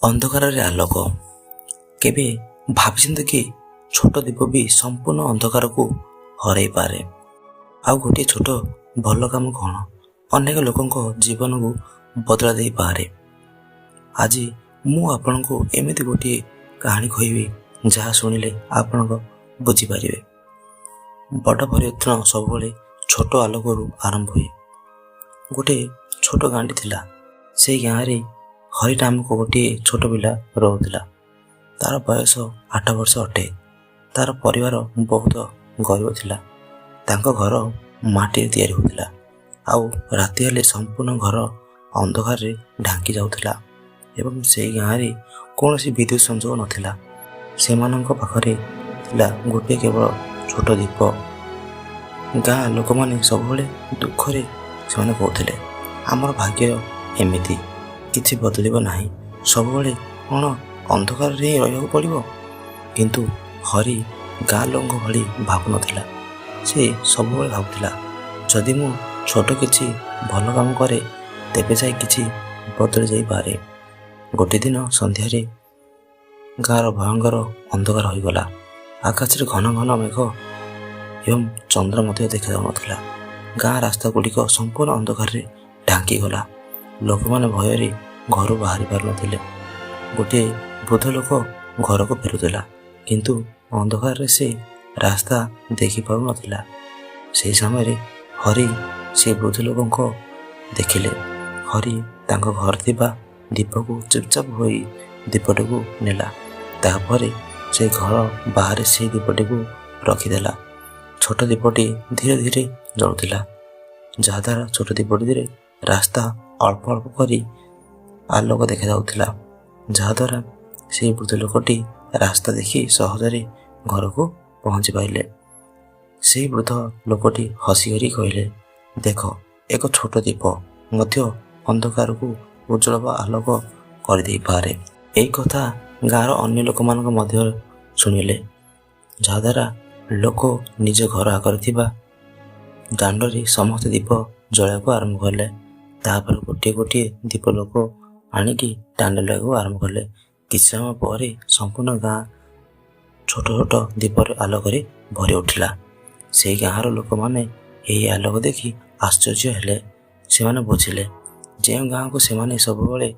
ଅନ୍ଧକାରରେ ଆଲୋକ। କେବେ ଭାବିଛନ୍ତି କି ଛୋଟ ଦୀପ ବି ସମ୍ପୂର୍ଣ୍ଣ ଅନ୍ଧକାରକୁ ହରାଇ ପାରେ? ଆଉ ଗୋଟିଏ ଛୋଟ ଭଲ କାମ କ'ଣ ଅନେକ ଲୋକଙ୍କ ଜୀବନକୁ ବଦଳାଇ ଦେଇପାରେ। ଆଜି ମୁଁ ଆପଣଙ୍କୁ ଏମିତି ଗୋଟିଏ କାହାଣୀ କହିବି ଯାହା ଶୁଣିଲେ ଆପଣଙ୍କ ବୁଝିପାରିବେ। ବଡ଼ ପରିବର୍ତ୍ତନ ସବୁବେଳେ ଛୋଟ ଆଲୋକରୁ ଆରମ୍ଭ ହୁଏ। ଗୋଟିଏ ଛୋଟ ଗାଁଟି ଥିଲା। ସେଇ ଗାଁରେ ହରି ନାମକ ଗୋଟିଏ ଛୋଟ ପିଲା ରହୁଥିଲା। ତାର ବୟସ 8 ବର୍ଷ ଅଟେ। ତାର ପରିବାର ବହୁତ ଗରିବ ଥିଲା। ତାଙ୍କ ଘର ମାଟିରେ ତିଆରି ହେଉଥିଲା। ଆଉ ରାତି ହେଲେ ସମ୍ପୂର୍ଣ୍ଣ ଘର ଅନ୍ଧକାରରେ ଢାଙ୍କି ଯାଉଥିଲା ଏବଂ ସେଇ ଗାଁରେ କୌଣସି ବିଦ୍ୟୁତ୍ ସଂଯୋଗ ନଥିଲା। ସେମାନଙ୍କ ପାଖରେ ଥିଲା ଗୋଟିଏ କେବଳ ଛୋଟ ଦୀପ। ଗାଁ ଲୋକମାନେ ସବୁବେଳେ ଦୁଃଖରେ ସେମାନେ କହୁଥିଲେ, ଆମର ଭାଗ୍ୟ ଏମିତି, କିଛି ବଦଳିବ ନାହିଁ, ସବୁବେଳେ କ'ଣ ଅନ୍ଧକାରରେ ହିଁ ରହିବାକୁ ପଡ଼ିବ। କିନ୍ତୁ ହରି ଗାଁ ଲୋକଙ୍କ ଭଳି ଭାବୁନଥିଲା। ସେ ସବୁବେଳେ ଭାବୁଥିଲା, ଯଦି ମୁଁ ଛୋଟ କିଛି ଭଲ କାମ କରେ ତେବେ ଯାଇ କିଛି ବଦଳି ଯାଇପାରେ। ଗୋଟିଏ ଦିନ ସନ୍ଧ୍ୟାରେ ଗାଁର ଭୟଙ୍କର ଅନ୍ଧକାର ହୋଇଗଲା। ଆକାଶରେ ଘନ ଘନ ମେଘ ଏବଂ ଚନ୍ଦ୍ର ମଧ୍ୟ ଦେଖାଯାଉନଥିଲା। ଗାଁ ରାସ୍ତା ଗୁଡ଼ିକ ସମ୍ପୂର୍ଣ୍ଣ ଅନ୍ଧକାରରେ ଢାଙ୍କିଗଲା। ଲୋକମାନେ ଭୟରେ ଘରୁ ବାହାରି ପାରୁନଥିଲେ। ଗୋଟିଏ ବୃଦ୍ଧ ଲୋକ ଘରକୁ ଫେରୁଥିଲା, କିନ୍ତୁ ଅନ୍ଧକାରରେ ସେ ରାସ୍ତା ଦେଖିପାରୁନଥିଲା। ସେହି ସମୟରେ ହରି ସେ ବୃଦ୍ଧ ଲୋକଙ୍କ ଦେଖିଲେ। ହରି ତାଙ୍କ ଘରେ ଥିବା ଦୀପକୁ ଚୁପଚାପ ହୋଇ ଦୀପଟିକୁ ନେଲା। ତାପରେ ସେ ଘର ବାହାରେ ସେହି ଦୀପଟିକୁ ରଖିଦେଲା। ଛୋଟ ଦୀପଟି ଧୀରେ ଧୀରେ ଜଳୁଥିଲା, ଯାହାଦ୍ୱାରା ଛୋଟ ଦୀପଟିରେ ରାସ୍ତା ଅଳ୍ପ ଅଳ୍ପ କରି ଆଲୋକ ଦେଖାଯାଉଥିଲା, ଯାହାଦ୍ୱାରା ସେହି ବୃଦ୍ଧ ଲୋକଟି ରାସ୍ତା ଦେଖି ସହଜରେ ଘରକୁ ପହଞ୍ଚି ପାରିଲେ। ସେହି ବୃଦ୍ଧ ଲୋକଟି ହସିକରି କହିଲେ, ଦେଖ, ଏକ ଛୋଟ ଦୀପ ମଧ୍ୟ ଅନ୍ଧକାରକୁ ଉଜ୍ଜଳ ବା ଆଲୋକ କରିଦେଇପାରେ। ଏହି କଥା ଗାଁର ଅନ୍ୟ ଲୋକମାନଙ୍କ ମଧ୍ୟ ଶୁଣିଲେ, ଯାହାଦ୍ୱାରା ଲୋକ ନିଜ ଘର ଆଗରେ ଥିବା ଦାଣ୍ଡରେ ସମସ୍ତେ ଦୀପ ଜଳାଇବାକୁ ଆରମ୍ଭ କଲେ। ତାପରେ ଗୋଟିଏ ଗୋଟିଏ ଦୀପ ଲୋକ ଆଣିକି ଦାଣ୍ଡରେ ଲଗାଇବାକୁ ଆରମ୍ଭ କଲେ। କିଛି ସମୟ ପରେ ସମ୍ପୂର୍ଣ୍ଣ ଗାଁ ଛୋଟ ଛୋଟ ଦୀପରେ ଆଲୋକରେ ଭରି ଉଠିଲା। ସେହି ଗାଁର ଲୋକମାନେ ଏହି ଆଲୋକ ଦେଖି ଆଶ୍ଚର୍ଯ୍ୟ ହେଲେ। ସେମାନେ ବୁଝିଲେ, ଯେଉଁ ଗାଁକୁ ସେମାନେ ସବୁବେଳେ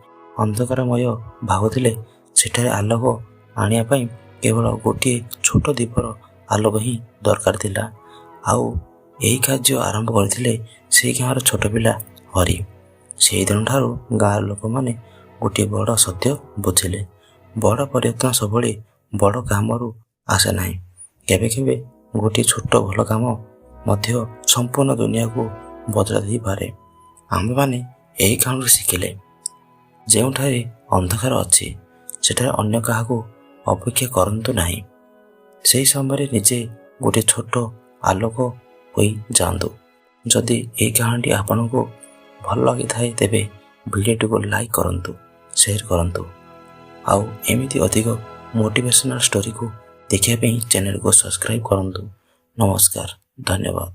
ଅନ୍ଧକାରମୟ ଭାବୁଥିଲେ, ସେଠାରେ ଆଲୋକ ଆଣିବା ପାଇଁ କେବଳ ଗୋଟିଏ ଛୋଟ ଦୀପର ଆଲୋକ ହିଁ ଦରକାର ଥିଲା। ଆଉ ଏହି କାର୍ଯ୍ୟ ଆରମ୍ଭ କରିଥିଲେ ସେହି ଗାଁର ଛୋଟ ପିଲା ହରି। ସେହିଦିନଠାରୁ ଗାଁର ଲୋକମାନେ ଗୋଟିଏ ବଡ଼ ସତ୍ୟ ବୁଝିଲେ, ବଡ଼ ପରିବର୍ତ୍ତନ ସବୁବେଳେ ବଡ଼ କାମରୁ ଆସେ ନାହିଁ। କେବେ କେବେ ଗୋଟିଏ ଛୋଟ ଭଲ କାମ ମଧ୍ୟ ସମ୍ପୂର୍ଣ୍ଣ ଦୁନିଆକୁ ବଦଳାଇ ଦେଇପାରେ। ଆମେମାନେ ଏହି କାହାଣୀରୁ ଶିଖିଲେ, ଯେଉଁଠାରେ ଅନ୍ଧକାର ଅଛି ସେଠାରେ ଅନ୍ୟ କାହାକୁ ଅପେକ୍ଷା କରନ୍ତୁ ନାହିଁ। ସେହି ସମୟରେ ନିଜେ ଗୋଟିଏ ଛୋଟ ଆଲୋକ ହୋଇ ଯାଆନ୍ତୁ। ଯଦି ଏହି କାହାଣୀଟି ଆପଣଙ୍କୁ ଭଲ ଲାଗିଥାଏ ତେବେ ଭିଡ଼ିଓଟିକୁ ଲାଇକ୍ କରନ୍ତୁ, ସେୟାର କରନ୍ତୁ। ଆଉ ଏମିତି ଅଧିକ ମୋଟିଭେସନାଲ୍ ଷ୍ଟୋରିକୁ ଦେଖିବା ପାଇଁ ଚ୍ୟାନେଲକୁ ସବସ୍କ୍ରାଇବ୍ କରନ୍ତୁ। ନମସ୍କାର, ଧନ୍ୟବାଦ।